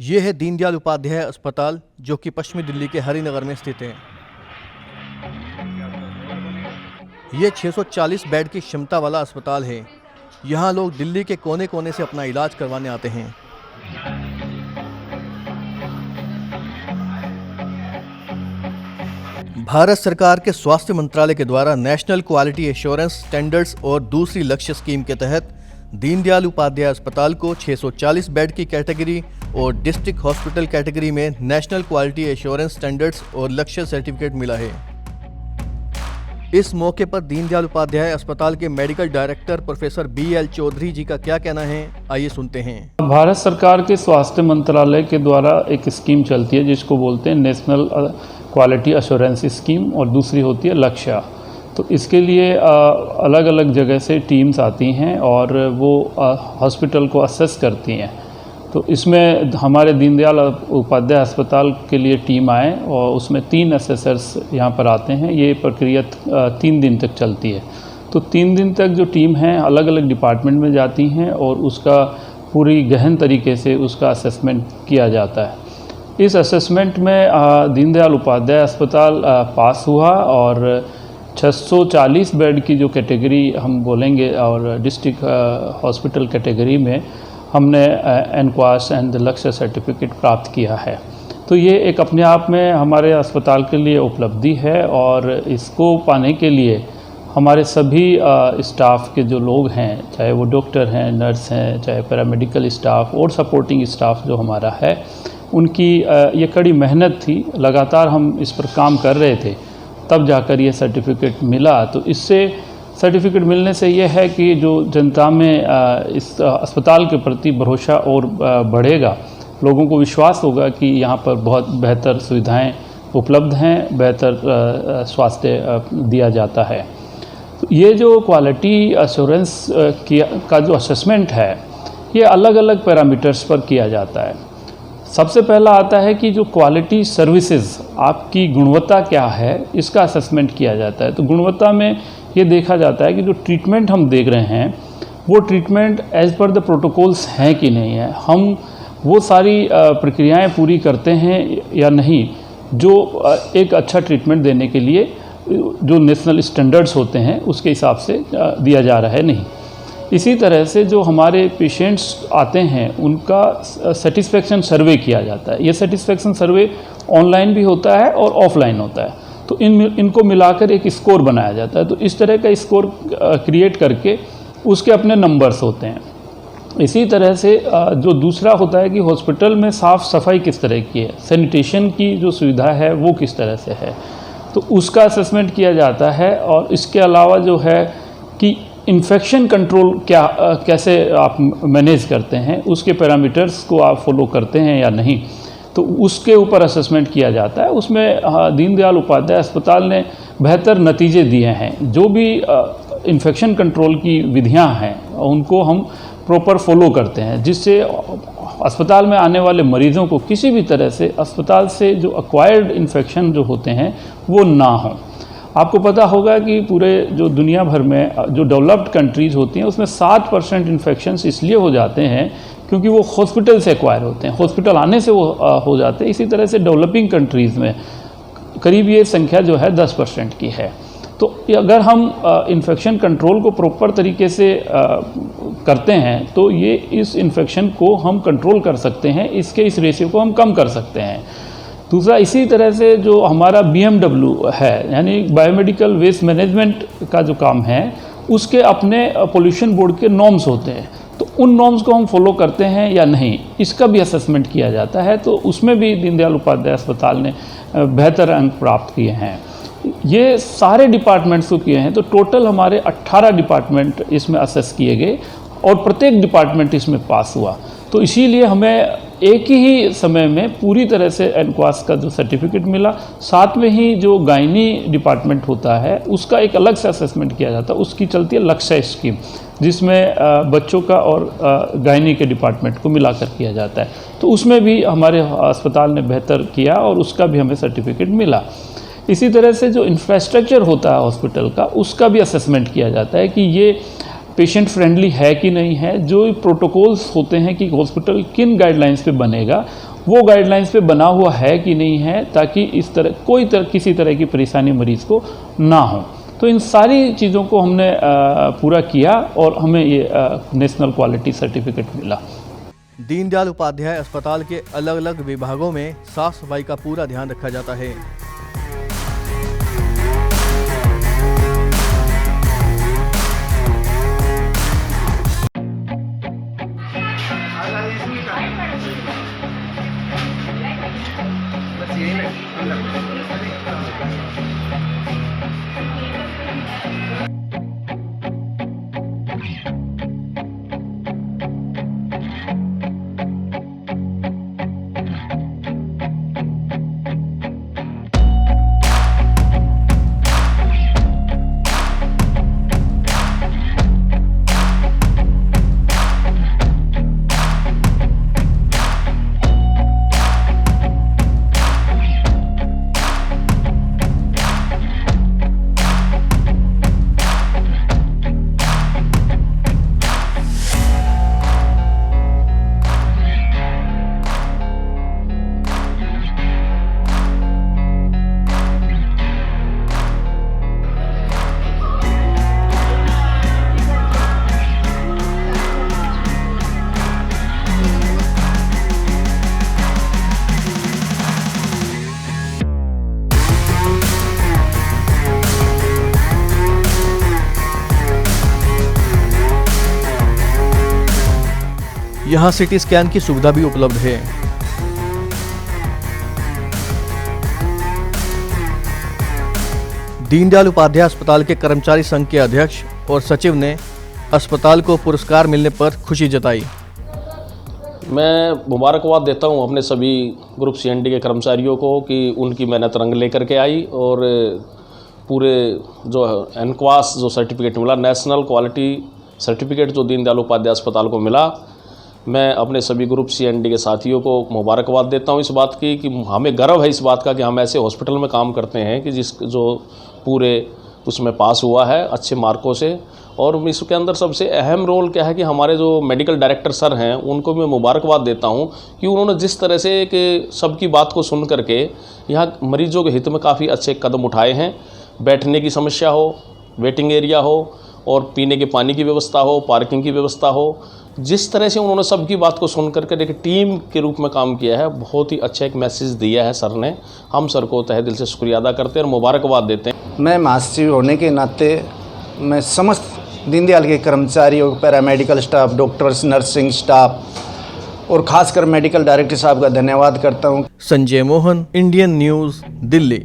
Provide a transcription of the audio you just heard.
ये है दीनदयाल उपाध्याय अस्पताल, जो कि पश्चिमी दिल्ली के हरिनगर में स्थित है। ये 640 बेड की क्षमता वाला अस्पताल है। यहाँ लोग दिल्ली के कोने कोने से अपना इलाज करवाने आते हैं। भारत सरकार के स्वास्थ्य मंत्रालय के द्वारा नेशनल क्वालिटी एश्योरेंस स्टैंडर्ड्स और दूसरी लक्ष्य स्कीम के तहत दीनदयाल उपाध्याय अस्पताल को 640 बेड की कैटेगरी और डिस्ट्रिक्ट हॉस्पिटल कैटेगरी में नेशनल क्वालिटी एश्योरेंस स्टैंडर्ड्स और लक्ष्य सर्टिफिकेट मिला है। इस मौके पर दीनदयाल उपाध्याय अस्पताल के medical director professor BL Chaudhary ji का क्या कहना है, आइए सुनते हैं। भारत सरकार के स्वास्थ्य मंत्रालय के द्वारा एक स्कीम चलती है जिसको बोलते हैं नेशनल क्वालिटी एश्योरेंस स्कीम और दूसरी होती है लक्ष्य। तो इसके लिए अलग अलग जगह से टीम्स आती हैं और वो हॉस्पिटल को असेस करती हैं। तो इसमें हमारे दीनदयाल उपाध्याय अस्पताल के लिए टीम आए और उसमें 3 असेसर्स यहाँ पर आते हैं। ये प्रक्रिया 3 दिन तक चलती है। तो 3 दिन तक जो टीम है अलग अलग डिपार्टमेंट में जाती हैं और उसका पूरी गहन तरीके से उसका असेसमेंट किया जाता है। इस असेसमेंट में दीनदयाल उपाध्याय अस्पताल पास हुआ और 640 बेड की जो कैटेगरी हम बोलेंगे और डिस्ट्रिक्ट हॉस्पिटल कैटेगरी में हमने एनक्वास एंड लक्ष्य सर्टिफिकेट प्राप्त किया है। तो ये एक अपने आप में हमारे अस्पताल के लिए उपलब्धि है और इसको पाने के लिए हमारे सभी स्टाफ के जो लोग हैं, चाहे वो डॉक्टर हैं, नर्स हैं, चाहे पैरामेडिकल स्टाफ और सपोर्टिंग स्टाफ जो हमारा है, उनकी ये कड़ी मेहनत थी। लगातार हम इस पर काम कर रहे थे, तब जाकर ये सर्टिफिकेट मिला। तो इससे सर्टिफिकेट मिलने से ये है कि जो जनता में इस अस्पताल के प्रति भरोसा और बढ़ेगा, लोगों को विश्वास होगा कि यहाँ पर बहुत बेहतर सुविधाएं उपलब्ध हैं, बेहतर स्वास्थ्य दिया जाता है। तो ये जो क्वालिटी एश्योरेंस का जो असेसमेंट है, ये अलग अलग पैरामीटर्स पर किया जाता है। सबसे पहला आता है कि जो क्वालिटी सर्विसेज, आपकी गुणवत्ता क्या है, इसका असेसमेंट किया जाता है। तो गुणवत्ता में ये देखा जाता है कि जो ट्रीटमेंट हम देख रहे हैं वो treatment as per the protocols हैं कि नहीं है, हम वो सारी प्रक्रियाएं पूरी करते हैं या नहीं, जो एक अच्छा ट्रीटमेंट देने के लिए जो नेशनल स्टैंडर्ड्स होते हैं उसके हिसाब से दिया जा रहा है नहीं। इसी तरह से जो हमारे पेशेंट्स आते हैं उनका सेटिस्फेक्शन सर्वे किया जाता है। ये सेटिस्फेक्शन सर्वे ऑनलाइन भी होता है और ऑफलाइन होता है। तो इनको मिलाकर एक स्कोर बनाया जाता है। तो इस तरह का स्कोर क्रिएट करके उसके अपने नंबर्स होते हैं। इसी तरह से जो दूसरा होता है कि हॉस्पिटल में साफ़ सफाई किस तरह की है, सैनिटेशन की जो सुविधा है वो किस तरह से है, तो उसका असेसमेंट किया जाता है। और इसके अलावा जो है कि इन्फेक्शन कंट्रोल कैसे आप मैनेज करते हैं, उसके पैरामीटर्स को आप फॉलो करते हैं या नहीं, तो उसके ऊपर असेसमेंट किया जाता है। उसमें दीनदयाल उपाध्याय अस्पताल ने बेहतर नतीजे दिए हैं। जो भी इन्फेक्शन कंट्रोल की विधियां हैं उनको हम प्रॉपर फॉलो करते हैं, जिससे अस्पताल में आने वाले मरीज़ों को किसी भी तरह से अस्पताल से जो एक्वायर्ड इन्फेक्शन जो होते हैं वो ना हों। आपको पता होगा कि पूरे जो दुनिया भर में जो डेवलप्ड कंट्रीज़ होती हैं उसमें 60% इन्फेक्शंस इसलिए हो जाते हैं क्योंकि वो हॉस्पिटल से एक्वायर होते हैं, हॉस्पिटल आने से वो हो जाते हैं। इसी तरह से डेवलपिंग कंट्रीज़ में करीब ये संख्या जो है 10% की है। तो अगर हम इन्फेक्शन कंट्रोल को प्रॉपर तरीके से करते हैं तो ये इस इन्फेक्शन को हम कंट्रोल कर सकते हैं, इसके इस रेशियो को हम कम कर सकते हैं। दूसरा, इसी तरह से जो हमारा BMW है, यानी बायोमेडिकल वेस्ट मैनेजमेंट का जो काम है, उसके अपने पोल्यूशन बोर्ड के नॉर्म्स होते हैं। तो उन नॉर्म्स को हम फॉलो करते हैं या नहीं, इसका भी असेसमेंट किया जाता है। तो उसमें भी दीनदयाल उपाध्याय अस्पताल ने बेहतर अंक प्राप्त किए हैं। ये सारे डिपार्टमेंट्स को किए हैं। तो टोटल हमारे 18 डिपार्टमेंट इसमें असेस किए गए और प्रत्येक डिपार्टमेंट इसमें पास हुआ। तो इसीलिए हमें एक ही समय में पूरी तरह से एनक्वास का जो सर्टिफिकेट मिला। साथ में ही जो गायनी डिपार्टमेंट होता है उसका एक अलग से असेसमेंट किया जाता है। उसकी चलती है लक्ष्य स्कीम, जिसमें बच्चों का और गायनी के डिपार्टमेंट को मिलाकर किया जाता है। तो उसमें भी हमारे अस्पताल ने बेहतर किया और उसका भी हमें सर्टिफिकेट मिला। इसी तरह से जो इंफ्रास्ट्रक्चर होता है हॉस्पिटल का, उसका भी असेसमेंट किया जाता है कि ये पेशेंट फ्रेंडली है कि नहीं है, जो प्रोटोकॉल्स होते हैं कि हॉस्पिटल किन गाइडलाइंस पे बनेगा वो गाइडलाइंस पे बना हुआ है कि नहीं है, ताकि इस तरह किसी तरह की परेशानी मरीज को ना हो। तो इन सारी चीज़ों को हमने पूरा किया और हमें ये नेशनल क्वालिटी सर्टिफिकेट मिला। दीनदयाल उपाध्याय अस्पताल के अलग अलग विभागों में साफ सफाई का पूरा ध्यान रखा जाता है। यहाँ सिटी स्कैन की सुविधा भी उपलब्ध है। दीनदयाल उपाध्याय अस्पताल के कर्मचारी संघ के अध्यक्ष और सचिव ने अस्पताल को पुरस्कार मिलने पर खुशी जताई। मैं मुबारकबाद देता हूं अपने सभी ग्रुप CND के कर्मचारियों को कि उनकी मेहनत रंग लेकर के आई और पूरे जो एनक्वास जो सर्टिफिकेट मिला, नेशनल क्वालिटी सर्टिफिकेट जो दीनदयाल उपाध्याय अस्पताल को मिला, मैं अपने सभी ग्रुप CND के साथियों को मुबारकबाद देता हूं इस बात की कि हमें गर्व है इस बात का कि हम ऐसे हॉस्पिटल में काम करते हैं कि जो पूरे उसमें पास हुआ है अच्छे मार्कों से। और इसके अंदर सबसे अहम रोल क्या है कि हमारे जो मेडिकल डायरेक्टर सर हैं उनको मैं मुबारकबाद देता हूं कि उन्होंने जिस तरह से कि सबकी बात को सुन करके यहाँ मरीजों के हित में काफ़ी अच्छे कदम उठाए हैं। बैठने की समस्या हो, वेटिंग एरिया हो और पीने के पानी की व्यवस्था हो, पार्किंग की व्यवस्था हो, जिस तरह से उन्होंने सबकी बात को सुन करके एक टीम के रूप में काम किया है, बहुत ही अच्छा एक मैसेज दिया है सर ने। हम सर को तहे दिल से शुक्रिया अदा करते हैं और मुबारकबाद देते हैं। मैं महासचिव होने के नाते मैं समस्त दीनदयाल के कर्मचारियों, paramedical staff, doctors, nursing staff और खासकर मेडिकल डायरेक्टर साहब का धन्यवाद करता हूँ। Sanjay Mohan, Indian news, Delhi.